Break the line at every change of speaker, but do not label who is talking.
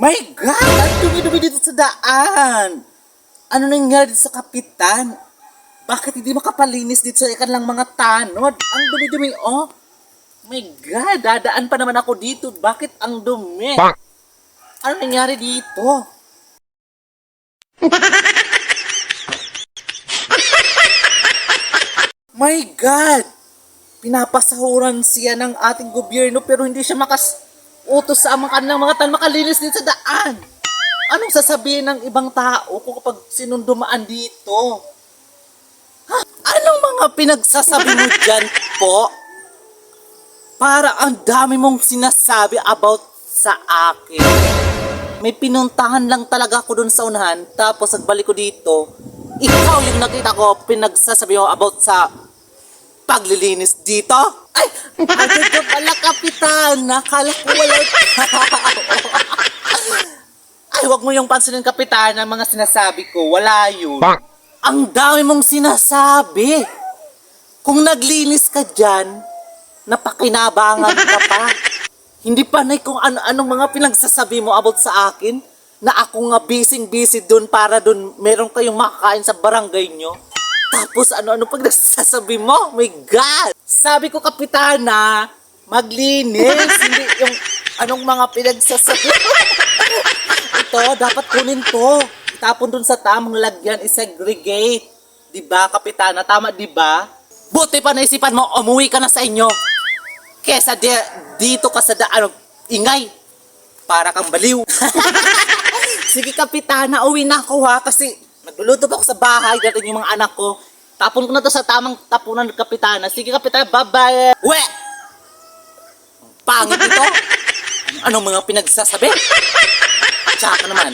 My God! Ang dumi-dumi dito sa daan! Ano nangyari dito sa kapitan? Bakit hindi makapalinis dito sa ikanlang mga tanod? Ang dumi-dumi, oh! My God! Dadaan pa naman ako dito. Bakit ang dumi? Ano nangyari dito? My God! Pinapasahuran siya ng ating gobyerno pero hindi siya utos sa kanilang mga makalinis din sa daan. Anong sasabihin ng ibang tao kung kapag sinundumaan dito? Ha? Anong mga pinagsasabi mo dyan po? Para ang dami mong sinasabi about sa akin. May pinuntahan lang talaga ako dun sa unahan, tapos nagbalik ko dito, ikaw yung nakita ko pinagsasabi mo about sa paglilinis dito? Ay! Ano ka pala, kapitan? Nakala ko wala Ay, wag mo yung pansinin, kapitan, ang mga sinasabi ko. Wala yun. Ang dami mong sinasabi. Kung naglinis ka dyan, napakinabangan ka pa. Hindi panay kung ano-anong mga pinagsasabi mo about sa akin, na ako nga busy dun para dun meron kayong makakain sa barangay nyo. Tapos ano-ano pag nagsasabi mo? My God! Sabi ko, kapitana, maglinis. Hindi yung anong mga pinagsasabi. Ito, dapat kunin to. Itapon dun sa tamang lagyan, isegregate. Diba, kapitana? Tama, diba? Buti pa naisipan mo, umuwi ka na sa inyo. Kesa dito ka sa daan, ingay. Para kang baliw. Sige, kapitana, uwi na ako ha, kasi nagluluto pa ako sa bahay, darating yung mga anak ko. Tapon ko na to sa tamang tapunan ng kapitana. Sige, kapitana, bye-bye. We! Pangit ito. Anong mga pinagsasabi? Tsaka naman.